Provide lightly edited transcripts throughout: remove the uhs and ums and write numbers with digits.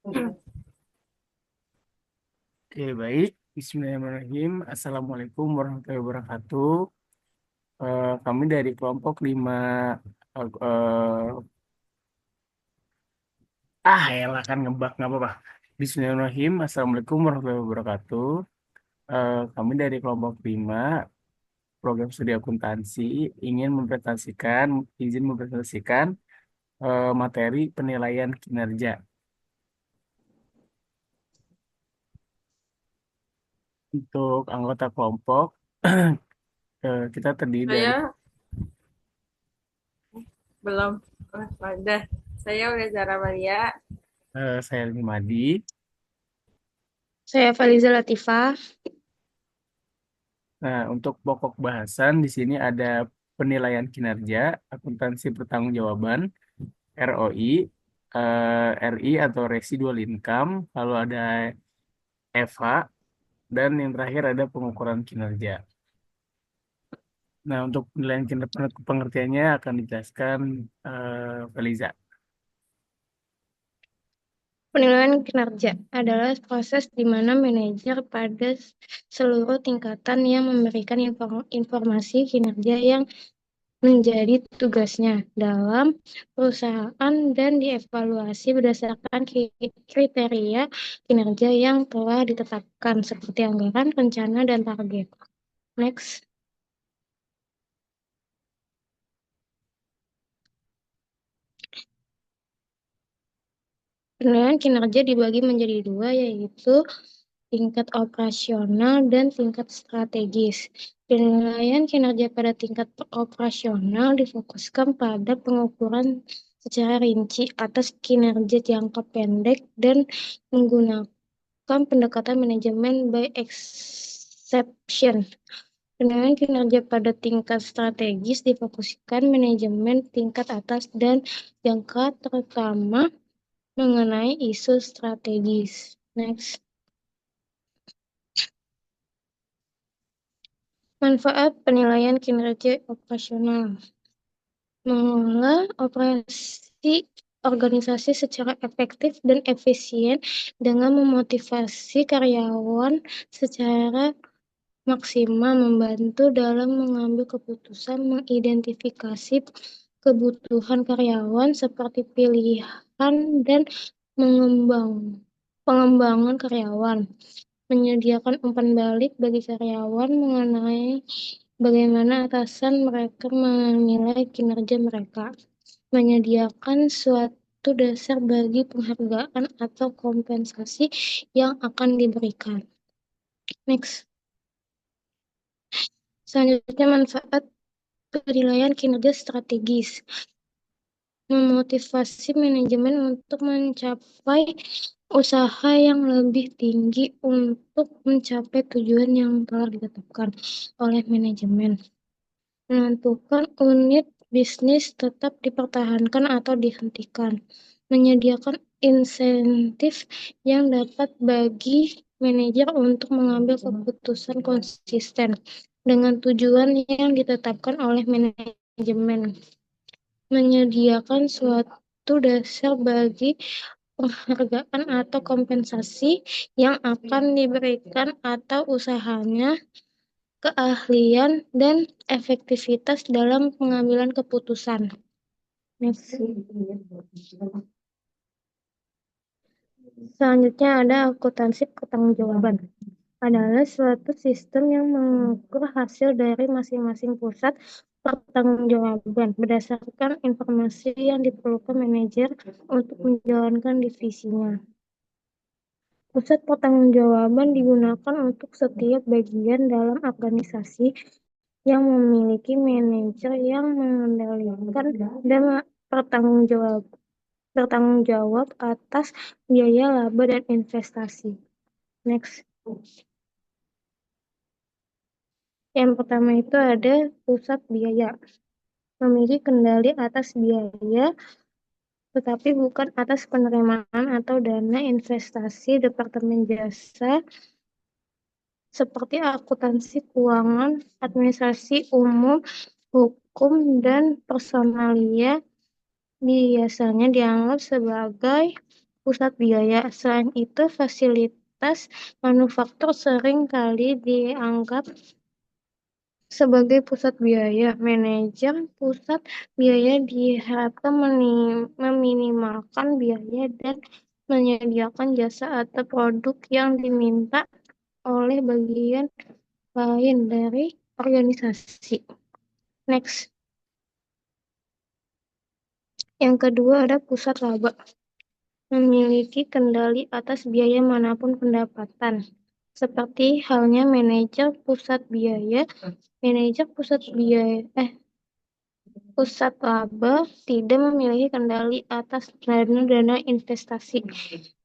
Oke, baik. Bismillahirrahmanirrahim. Assalamualaikum warahmatullahi wabarakatuh. Kami dari kelompok 5. eh, eh, Elah kan ngebak, nggak apa-apa. Bismillahirrahmanirrahim. Assalamualaikum warahmatullahi wabarakatuh. Kami dari kelompok 5 program studi akuntansi ingin izin mempresentasikan materi penilaian kinerja. Untuk anggota kelompok, kita terdiri dari Saya belum udah. Saya udah Zara Maria. saya Limadi. Saya Faliza Latifah. Nah, untuk pokok bahasan di sini ada penilaian kinerja, akuntansi pertanggungjawaban, ROI, RI atau residual income, lalu ada EVA, dan yang terakhir ada pengukuran kinerja. Nah, untuk penilaian kinerja pengertiannya akan dijelaskan Feliza. Penilaian kinerja adalah proses di mana manajer pada seluruh tingkatan yang memberikan informasi kinerja yang menjadi tugasnya dalam perusahaan dan dievaluasi berdasarkan kriteria kinerja yang telah ditetapkan seperti anggaran, rencana, dan target. Next. Penilaian kinerja dibagi menjadi dua, yaitu tingkat operasional dan tingkat strategis. Penilaian kinerja pada tingkat operasional difokuskan pada pengukuran secara rinci atas kinerja jangka pendek dan menggunakan pendekatan manajemen by exception. Penilaian kinerja pada tingkat strategis difokuskan manajemen tingkat atas dan jangka terutama mengenai isu strategis. Next. Manfaat penilaian kinerja operasional. Mengelola operasi organisasi secara efektif dan efisien dengan memotivasi karyawan secara maksimal, membantu dalam mengambil keputusan, mengidentifikasi kebutuhan karyawan seperti pilihan dan pengembangan karyawan, menyediakan umpan balik bagi karyawan mengenai bagaimana atasan mereka menilai kinerja mereka, menyediakan suatu dasar bagi penghargaan atau kompensasi yang akan diberikan. Next. Selanjutnya, manfaat penilaian kinerja strategis. Memotivasi manajemen untuk mencapai usaha yang lebih tinggi untuk mencapai tujuan yang telah ditetapkan oleh manajemen. Menentukan unit bisnis tetap dipertahankan atau dihentikan. Menyediakan insentif yang dapat bagi manajer untuk mengambil keputusan konsisten dengan tujuan yang ditetapkan oleh manajemen. Menyediakan suatu dasar bagi penghargaan atau kompensasi yang akan diberikan atau usahanya, keahlian, dan efektivitas dalam pengambilan keputusan. Next. Selanjutnya ada akuntansi pertanggungjawaban. Adalah suatu sistem yang mengukur hasil dari masing-masing pusat pertanggungjawaban berdasarkan informasi yang diperlukan manajer untuk menjalankan divisinya. Pusat pertanggungjawaban digunakan untuk setiap bagian dalam organisasi yang memiliki manajer yang mengendalikan dan bertanggung jawab atas biaya laba dan investasi. Next. Yang pertama itu ada pusat biaya. Memiliki kendali atas biaya, tetapi bukan atas penerimaan atau dana investasi departemen jasa seperti akuntansi keuangan, administrasi umum, hukum, dan personalia biasanya dianggap sebagai pusat biaya. Selain itu, fasilitas manufaktur sering kali dianggap sebagai pusat biaya. Manajer pusat biaya diharapkan meminimalkan biaya dan menyediakan jasa atau produk yang diminta oleh bagian lain dari organisasi. Next. Yang kedua ada pusat laba. Memiliki kendali atas biaya manapun pendapatan. Seperti halnya manajer pusat biaya. Manajer pusat laba tidak memiliki kendali atas dana investasi.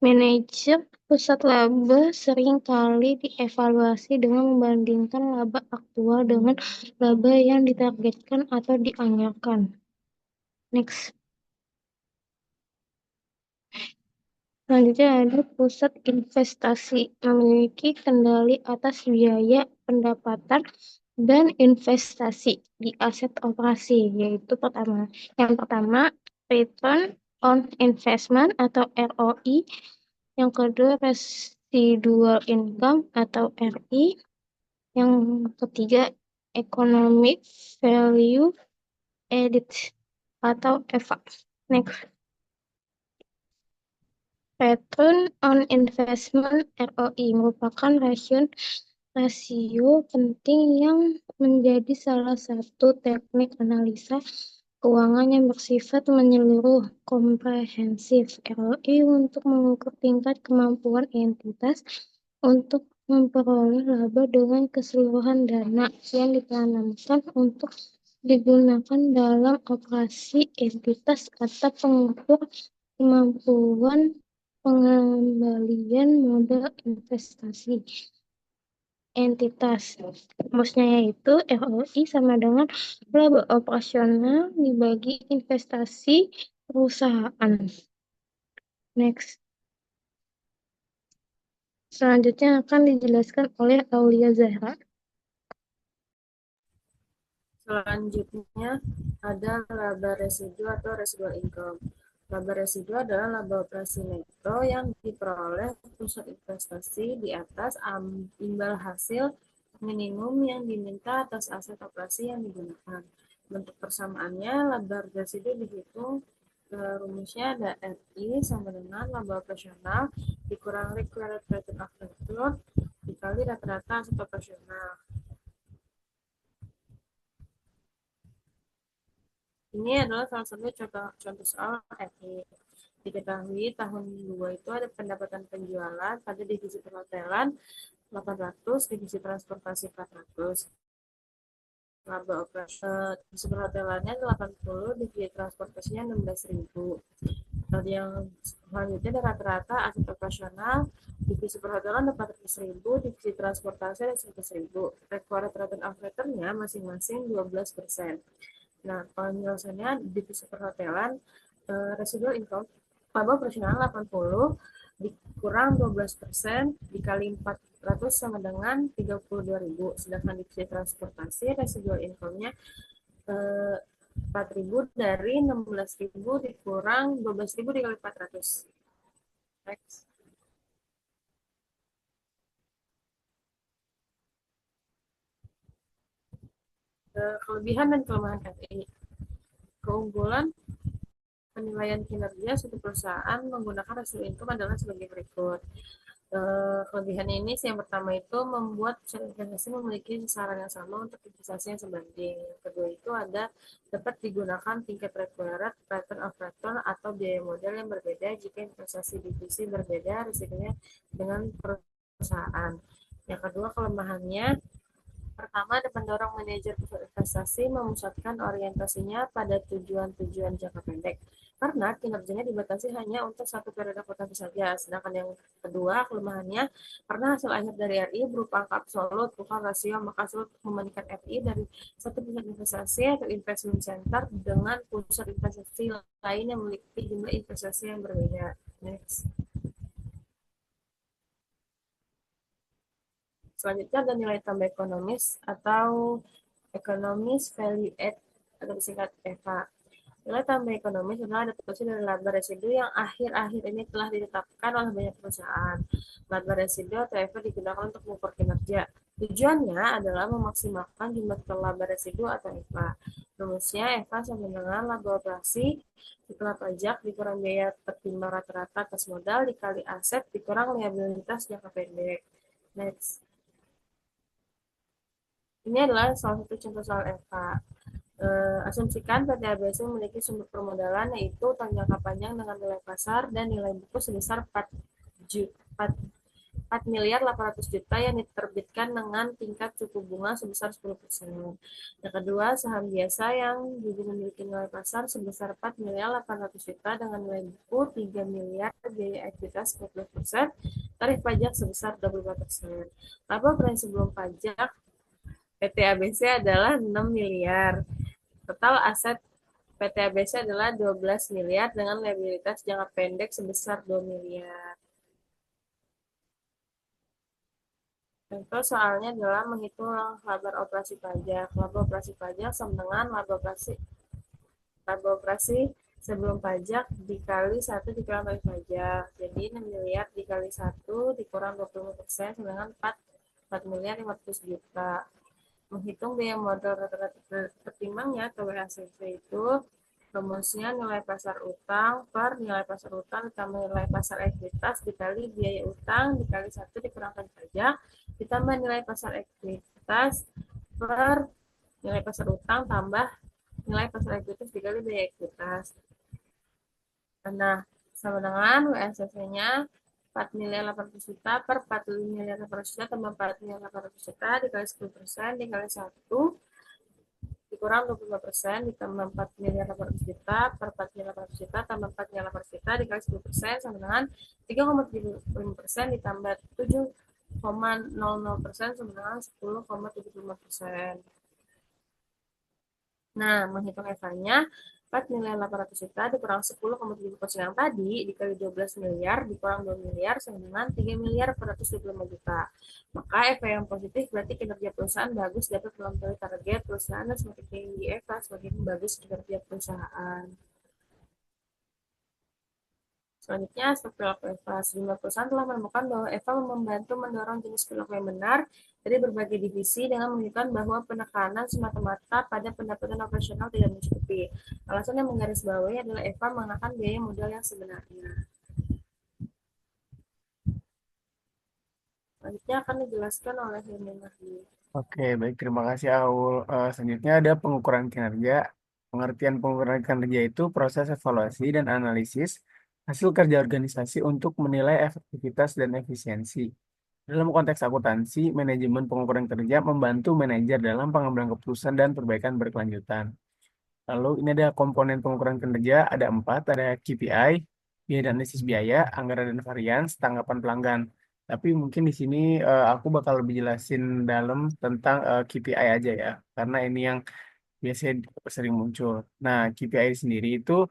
Manajer pusat laba sering kali dievaluasi dengan membandingkan laba aktual dengan laba yang ditargetkan atau dianggarkan. Next. Selanjutnya ada pusat investasi, memiliki kendali atas biaya pendapatan dan investasi di aset operasi, yaitu yang pertama return on investment atau ROI, yang kedua residual income atau RI, yang ketiga economic value added atau EVA. Next. Return on Investment (ROI) merupakan rasio penting yang menjadi salah satu teknik analisa keuangan yang bersifat menyeluruh komprehensif. ROI untuk mengukur tingkat kemampuan entitas untuk memperoleh laba dengan keseluruhan dana yang ditanamkan untuk digunakan dalam operasi entitas atau pengukur kemampuan pengembalian modal investasi entitas. Rumusnya yaitu ROI sama dengan laba operasional dibagi investasi perusahaan. Next. Selanjutnya akan dijelaskan oleh Aulia Zahra. Selanjutnya ada laba residu atau residual income. Laba residu adalah laba operasi neto yang diperoleh pusat investasi di atas imbal hasil minimum yang diminta atas aset operasi yang digunakan. Bentuk persamaannya, laba residu dihitung rumusnya ada RI sama dengan laba operasional dikurang required rate of return dikali rata-rata aset operasional. Ini adalah salah satu contoh soal RI. Diketahui tahun 2 itu ada pendapatan penjualan pada divisi perhotelan 800, divisi transportasi 400. Laba operasi divisi perhotelannya 80, divisi transportasinya 16.000. Tadi yang selanjutnya ada rata-rata aset operasional divisi perhotelan 400.000, divisi transportasi ada 100.000. Required rate of return-nya masing-masing 12%. Nah, penjelasannya divisi perhotelan residual income laba operasional 80 dikurang 12% dikali 400 sama dengan 32.000. Sedangkan divisi transportasi residual income-nya 4.000 dari 16.000 dikurang 12.000 dikali 400. Next. Kelebihan dan kelemahan RI. Keunggulan penilaian kinerja suatu perusahaan menggunakan rasio income adalah sebagai berikut. Kelebihan ini yang pertama itu membuat investasi memiliki sasaran yang sama untuk investasi yang sebanding. Yang kedua itu ada dapat digunakan tingkat required return of return atau biaya modal yang berbeda jika investasi divisi berbeda risikonya dengan perusahaan. Yang kedua kelemahannya pertama, ada mendorong manajer pusat investasi memusatkan orientasinya pada tujuan-tujuan jangka pendek, karena kinerjanya dibatasi hanya untuk satu periode tertentu saja. Sedangkan yang kedua, kelemahannya, karena hasil akhir dari RI berupa angka absolut, bukan rasio, maka sulit membandingkan RI dari satu pusat investasi atau investment center dengan pusat investasi lain yang memiliki jumlah investasi yang berbeda. Next. Selanjutnya ada nilai tambah ekonomis atau Economist Value Add atau disingkat EVA. Nilai tambah ekonomis adalah adaptasi dari laba residu yang akhir-akhir ini telah ditetapkan oleh banyak perusahaan. Laba residu atau EVA digunakan untuk mengukur kinerja. Tujuannya adalah memaksimalkan jumlah laba residu atau EVA. Rumusnya EVA sama dengan laba operasi setelah pajak dikurang biaya tertimbang rata-rata atas modal dikali aset dikurang liabilitas jangka pendek. Next. Ini adalah salah satu contoh soal EVA. Asumsikan PT ABC memiliki sumber permodalan yaitu utang jangka panjang dengan nilai pasar dan nilai buku sebesar 4 miliar 800 juta yang diterbitkan dengan tingkat suku bunga sebesar 10%. Yang kedua, saham biasa yang juga memiliki nilai pasar sebesar 4 miliar 800 juta dengan nilai buku 3 miliar, biaya ekuitas 40%, tarif pajak sebesar 25%. Laba operasi sebelum pajak PT ABC adalah 6 miliar. Total aset PT ABC adalah 12 miliar dengan liabilitas jangka pendek sebesar 2 miliar. Contoh soalnya adalah menghitung laba operasi pajak. Laba operasi pajak sama dengan laba operasi sebelum pajak dikali 1 dikurang tarif pajak. Jadi 6 miliar dikali 1 dikurang 25% sama dengan 4 miliar 500 juta. Menghitung biaya modal rata-rata tertimbangnya atau WACC itu rumusnya nilai pasar utang per nilai pasar utang ditambah nilai pasar ekuitas dikali biaya utang dikali 1 dikurangkan pajak ditambah nilai pasar ekuitas per nilai pasar utang tambah nilai pasar ekuitas dikali biaya ekuitas. Nah, sama dengan WACC-nya 4 miliar 800 juta per 4 miliar 800 juta tambah 4 miliar 800 juta dikali 10% dikali 1 dikurang 25% ditambah 4 miliar 800 juta per 4 miliar 800 juta tambah 4 miliar 800 juta dikali 10% sama dengan 3,75% ditambah 7,00% sama dengan 10,75%. Nah, menghitung EVA-nya 4 miliar 800 juta dikurang 10,7% yang tadi dikali 12 miliar dikurang 2 miliar sama dengan 3 miliar 425 juta. Maka EVA yang positif berarti kinerja perusahaan bagus dapat melampaui target perusahaan dan semakin tinggi EVA semakin bagus kinerja perusahaan. Selanjutnya, aspek perilaku EVA. Sejumlah perusahaan telah menemukan bahwa EVA membantu mendorong jenis perilaku yang benar dari berbagai divisi dengan menunjukkan bahwa penekanan semata-mata pada pendapatan operasional tidak mencukupi. Alasan yang menggarisbawahi adalah EVA mengenakan biaya modal yang sebenarnya. Selanjutnya akan dijelaskan oleh Hilmi Mahdi. Oke, baik. Terima kasih, Aul. Selanjutnya ada pengukuran kinerja. Pengertian pengukuran kinerja itu proses evaluasi dan analisis hasil kerja organisasi untuk menilai efektivitas dan efisiensi. Dalam konteks akuntansi, manajemen pengukuran kerja membantu manajer dalam pengambilan keputusan dan perbaikan berkelanjutan. Lalu ini ada komponen pengukuran kinerja, ada 4, ada KPI, biaya dan analisis biaya, anggaran dan varians, tanggapan pelanggan. Tapi mungkin di sini aku bakal lebih jelasin dalam tentang KPI aja ya, karena ini yang biasanya sering muncul. Nah, KPI sendiri itu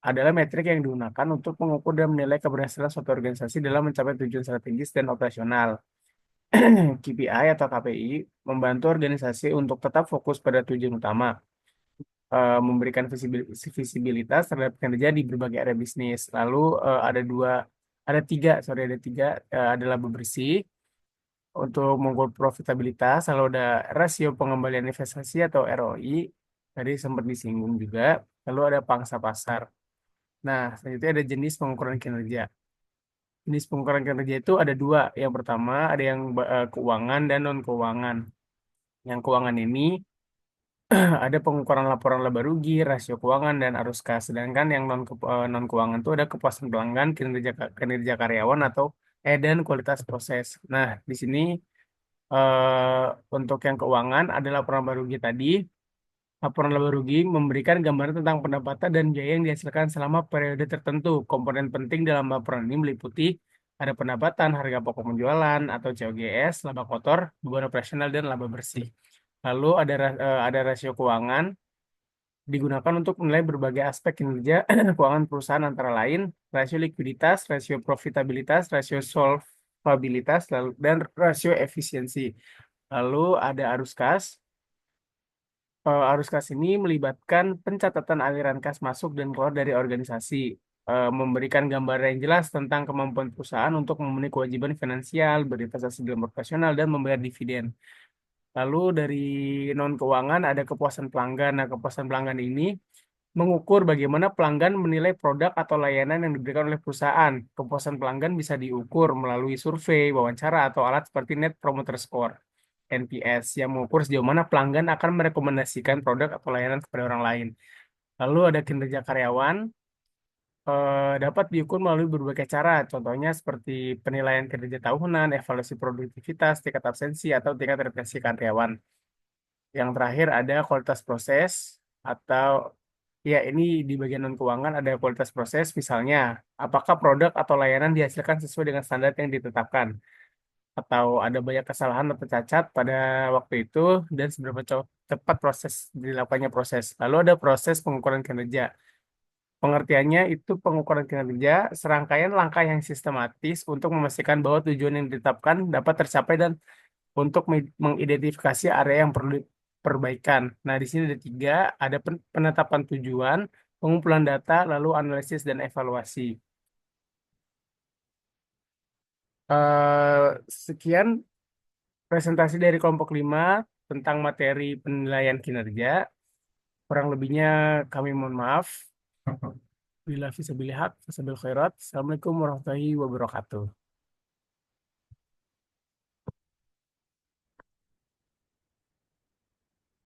adalah metrik yang digunakan untuk mengukur dan menilai keberhasilan suatu organisasi dalam mencapai tujuan strategis dan operasional. KPI atau KPI membantu organisasi untuk tetap fokus pada tujuan utama, memberikan visibilitas terhadap kinerja di berbagai area bisnis. Lalu ada tiga, adalah bebersih untuk mengukur profitabilitas. Lalu ada rasio pengembalian investasi atau ROI, tadi sempat disinggung juga. Lalu ada pangsa pasar. Nah, selanjutnya ada jenis pengukuran kinerja. Jenis pengukuran kinerja itu ada dua. Yang pertama ada yang keuangan dan non keuangan. Yang keuangan ini ada pengukuran laporan laba rugi, rasio keuangan, dan arus kas. Sedangkan yang non keuangan itu ada kepuasan pelanggan, kinerja karyawan atau dan kualitas proses. Nah, di sini untuk yang keuangan ada laporan laba rugi tadi. Laporan laba rugi memberikan gambaran tentang pendapatan dan biaya yang dihasilkan selama periode tertentu. Komponen penting dalam laporan ini meliputi ada pendapatan, harga pokok penjualan atau COGS, laba kotor, beban operasional, dan laba bersih. Lalu ada rasio keuangan digunakan untuk menilai berbagai aspek kinerja keuangan perusahaan antara lain rasio likuiditas, rasio profitabilitas, rasio solvabilitas, dan rasio efisiensi. Lalu ada arus kas Arus kas ini melibatkan pencatatan aliran kas masuk dan keluar dari organisasi, memberikan gambaran yang jelas tentang kemampuan perusahaan untuk memenuhi kewajiban finansial, berinvestasi dalam operasional, dan membayar dividen. Lalu dari non keuangan ada kepuasan pelanggan. Nah, kepuasan pelanggan ini mengukur bagaimana pelanggan menilai produk atau layanan yang diberikan oleh perusahaan. Kepuasan pelanggan bisa diukur melalui survei, wawancara, atau alat seperti Net Promoter Score (NPS) yang mengukur sejauh mana pelanggan akan merekomendasikan produk atau layanan kepada orang lain. Lalu ada kinerja karyawan, dapat diukur melalui berbagai cara, contohnya seperti penilaian kinerja tahunan, evaluasi produktivitas, tingkat absensi, atau tingkat retensi karyawan. Yang terakhir ada kualitas proses atau ya ini di bagian non keuangan ada kualitas proses, misalnya apakah produk atau layanan dihasilkan sesuai dengan standar yang ditetapkan, atau ada banyak kesalahan atau cacat pada waktu itu, dan seberapa cepat proses dilakukannya proses. Lalu ada proses pengukuran kinerja. Pengertiannya itu pengukuran kinerja serangkaian langkah yang sistematis untuk memastikan bahwa tujuan yang ditetapkan dapat tercapai dan untuk mengidentifikasi area yang perlu perbaikan. Nah, di sini ada tiga, ada penetapan tujuan, pengumpulan data, lalu analisis dan evaluasi. Sekian presentasi dari kelompok 5 tentang materi penilaian kinerja. Kurang lebihnya kami mohon maaf. Bila fisabilillah, fasabil khairat. Assalamualaikum warahmatullahi wabarakatuh.